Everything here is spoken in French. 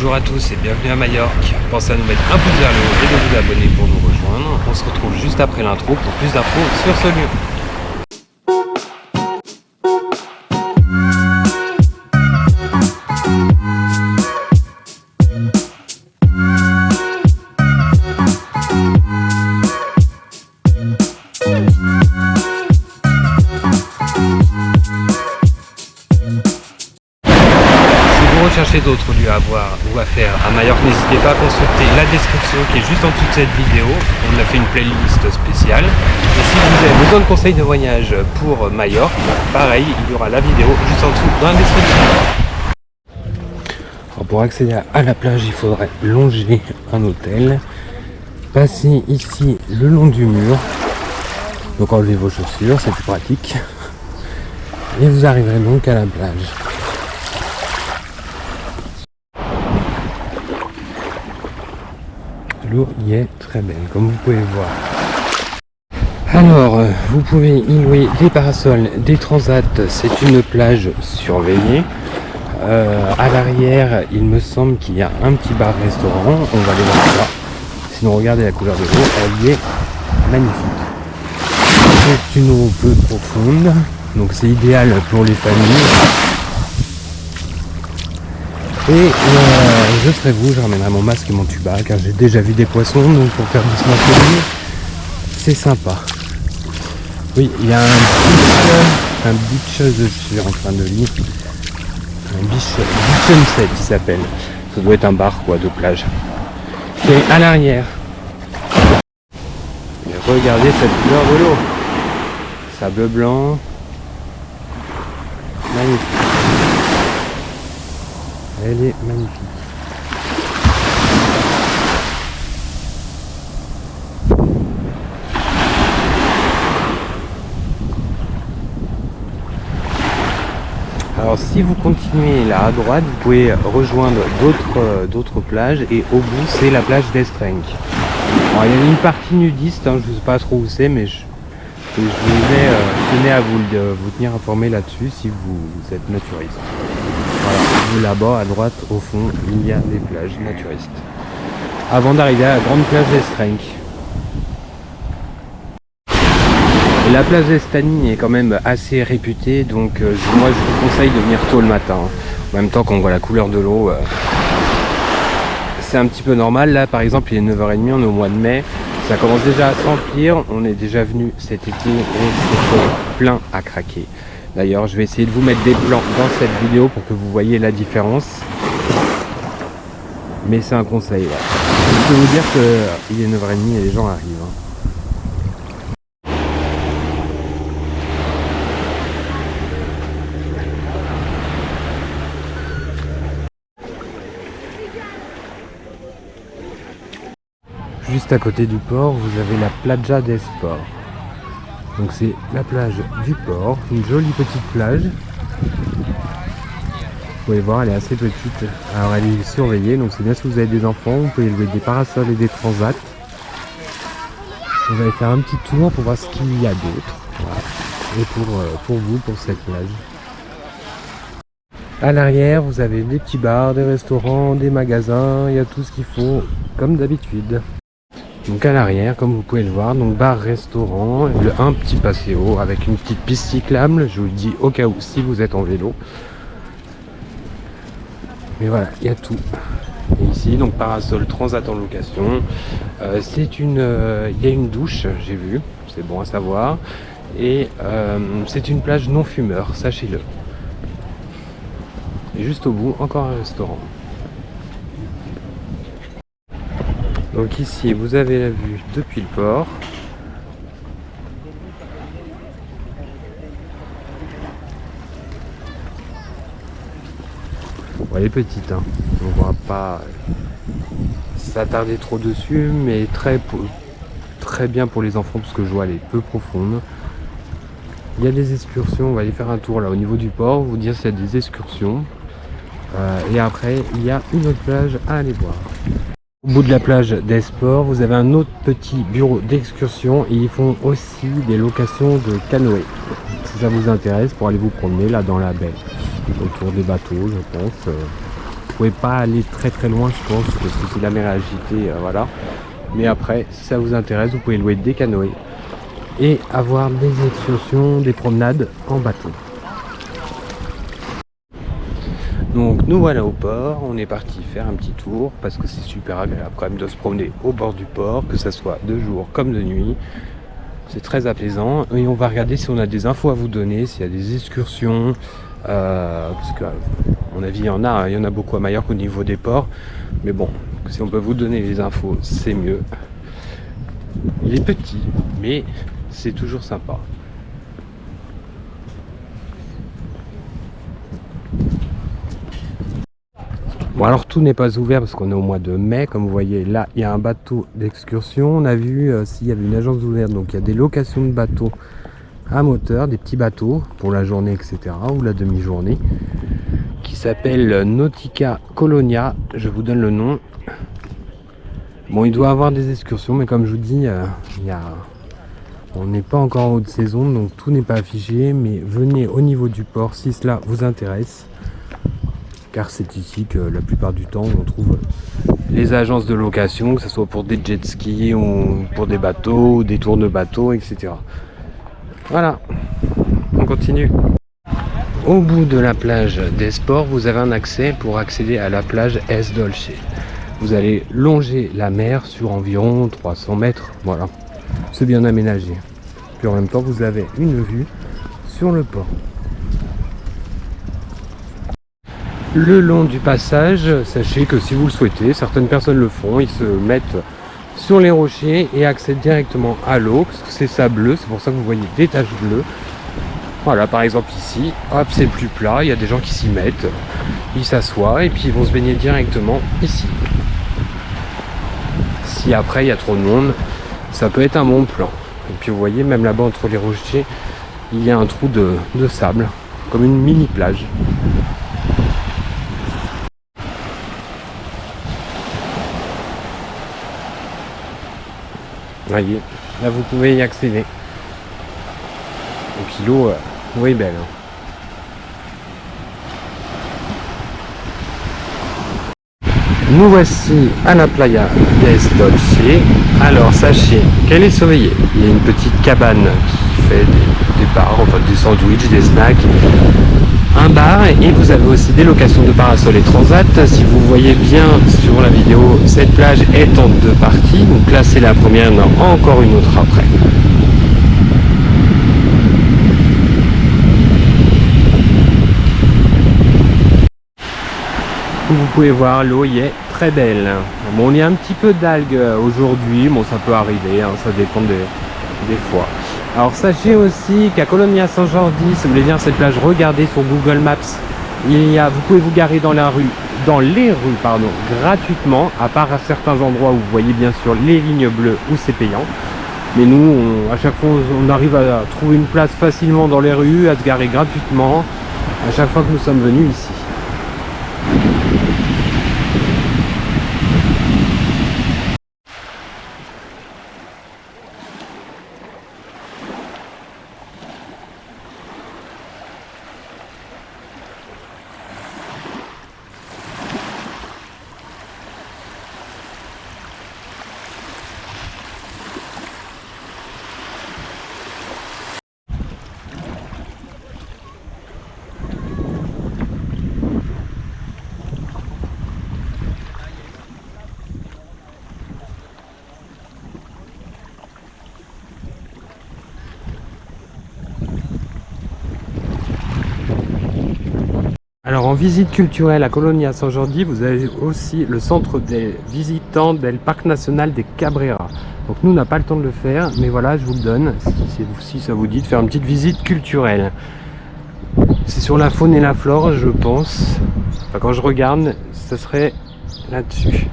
Bonjour à tous et bienvenue à Majorque. Pensez à nous mettre un pouce vers le haut et de vous abonner pour nous rejoindre. On se retrouve juste après l'intro pour plus d'infos sur ce lieu. Cherchez d'autres lieux à voir ou à faire à Majorque, n'hésitez pas à consulter la description qui est juste en dessous de cette vidéo. On a fait une playlist spéciale. Et si vous avez besoin de conseils de voyage pour Majorque, pareil, il y aura la vidéo juste en dessous dans la description. Alors pour accéder à la plage, il faudrait longer un hôtel, passer ici le long du mur, donc enlevez vos chaussures, c'est plus pratique, et vous arriverez donc à la plage. L'eau y est très belle, comme vous pouvez le voir. Alors, vous pouvez y louer des parasols, des transats, c'est une plage surveillée. À l'arrière, il me semble qu'il y a un petit bar-restaurant, on va aller voir ça. Sinon, regardez la couleur de l'eau, elle est magnifique. C'est une eau peu profonde, donc c'est idéal pour les familles. Et je serai vous, je ramènerai mon masque et mon tuba car j'ai déjà vu des poissons, donc pour faire du snorkeling, c'est sympa. Oui, il y a un beach, je suis en train de lire, un beach sunset qui s'appelle. Ça doit être un bar quoi de plage. Et à l'arrière, regardez cette couleur de l'eau, sable blanc, magnifique. Elle est magnifique. Alors si vous continuez là à droite, vous pouvez rejoindre d'autres plages et au bout c'est la plage d'Estrenc. Alors il y a une partie nudiste, hein, je ne sais pas trop où c'est, mais je tenais à vous tenir informé là-dessus si vous êtes naturiste. Voilà, là-bas à droite au fond il y a des plages naturistes. Avant d'arriver à la grande plage d'Estrenc. La plage d'Estany est quand même assez réputée, donc moi je vous conseille de venir tôt le matin. En même temps qu'on voit la couleur de l'eau, c'est un petit peu normal. Là par exemple il est 9h30, on est au mois de mai, ça commence déjà à se remplir, on est déjà venu cet été et c'est plein à craquer. D'ailleurs, je vais essayer de vous mettre des plans dans cette vidéo pour que vous voyez la différence. Mais c'est un conseil. Ouais. Je peux vous dire qu'il est 9h30 et les gens arrivent. Juste à côté du port, vous avez la Playa des Sports. Donc c'est la plage du port, une jolie petite plage. Vous pouvez voir, elle est assez petite. Alors elle est surveillée, donc c'est bien si vous avez des enfants, vous pouvez louer des parasols et des transats. On va aller faire un petit tour pour voir ce qu'il y a d'autre. Voilà. Et pour vous, pour cette plage. À l'arrière, vous avez des petits bars, des restaurants, des magasins, il y a tout ce qu'il faut, comme d'habitude. Donc à l'arrière, comme vous pouvez le voir, donc bar-restaurant, un petit passéo avec une petite piste cyclable, je vous le dis au cas où si vous êtes en vélo. Mais voilà, il y a tout. Et ici, donc parasol transat en location. Il y a une douche, j'ai vu, c'est bon à savoir. Et c'est une plage non fumeur, sachez-le. Et juste au bout, encore un restaurant. Donc ici vous avez la vue depuis le port. Bon, elle est petite, hein. On va pas s'attarder trop dessus, mais très bien pour les enfants parce que je vois elle est peu profonde. Il y a des excursions, on va aller faire un tour là au niveau du port, vous dire s'il y a des excursions. Et après il y a une autre plage à aller voir. Au bout de la plage des sports, vous avez un autre petit bureau d'excursion et ils font aussi des locations de canoë. Si ça vous intéresse pour aller vous promener là dans la baie, autour des bateaux je pense. pouvez pas aller très très loin, je pense, parce que si la mer est agitée, voilà. Mais après, si ça vous intéresse, vous pouvez louer des canoës et avoir des excursions, des promenades en bateau. Donc nous voilà au port, on est parti faire un petit tour parce que c'est super agréable quand même de se promener au bord du port, que ce soit de jour comme de nuit. C'est très apaisant et on va regarder si on a des infos à vous donner, s'il y a des excursions, parce que à mon avis il y en a beaucoup à Majorque au niveau des ports, mais bon, si on peut vous donner les infos, c'est mieux. Il est petit, mais c'est toujours sympa. Bon, alors tout n'est pas ouvert parce qu'on est au mois de mai, comme vous voyez là il y a un bateau d'excursion. On a vu s'il y avait une agence ouverte, donc il y a des locations de bateaux à moteur, des petits bateaux pour la journée etc. ou la demi-journée, qui s'appelle Nautica Colonia. Je vous donne le nom. Bon, il doit y avoir des excursions, mais comme je vous dis, on n'est pas encore en haute saison, donc tout n'est pas affiché. Mais venez au niveau du port si cela vous intéresse, car c'est ici que la plupart du temps on trouve les agences de location, que ce soit pour des jet skis ou pour des bateaux, ou des tours de bateaux, etc. Voilà, on continue. Au bout de la plage des sports, vous avez un accès pour accéder à la plage Es Dolce. Vous allez longer la mer sur environ 300 mètres, voilà, c'est bien aménagé. Puis en même temps, vous avez une vue sur le port. Le long du passage, sachez que si vous le souhaitez, certaines personnes le font, ils se mettent sur les rochers et accèdent directement à l'eau, parce que c'est sableux, c'est pour ça que vous voyez des taches bleues. Voilà, par exemple ici, hop, c'est plus plat, il y a des gens qui s'y mettent, ils s'assoient et puis ils vont se baigner directement ici. Si après il y a trop de monde, ça peut être un bon plan. Et puis vous voyez, même là-bas entre les rochers, il y a un trou de sable, comme une mini plage. Voyez, là vous pouvez y accéder. Et puis l'eau est belle. Nous voici à la playa des Dolce. Alors sachez qu'elle est surveillée. Il y a une petite cabane qui fait des bars, enfin des sandwichs, des snacks, un bar, et vous avez aussi des locations de parasols et transat. Si vous voyez bien sur la vidéo, cette plage est en deux parties. Donc là c'est la première, il y en a encore une autre après. Vous pouvez voir, l'eau y est très belle. Bon, il y a un petit peu d'algues aujourd'hui, bon ça peut arriver, hein, ça dépend des fois. Alors sachez aussi qu'à Colonia San Jordi, si vous voulez venir à cette plage, regardez sur Google Maps. Vous pouvez vous garer dans les rues, gratuitement, à part à certains endroits où vous voyez bien sûr les lignes bleues où c'est payant. Mais nous, à chaque fois, on arrive à trouver une place facilement dans les rues, à se garer gratuitement, à chaque fois que nous sommes venus ici. Alors en visite culturelle à Colonia San Jordi, vous avez aussi le centre des visitants del Parc National des Cabrera. Donc nous on n'a pas le temps de le faire, mais voilà, je vous le donne, si ça vous dit de faire une petite visite culturelle. C'est sur la faune et la flore, je pense. Enfin, quand je regarde, ça serait là-dessus.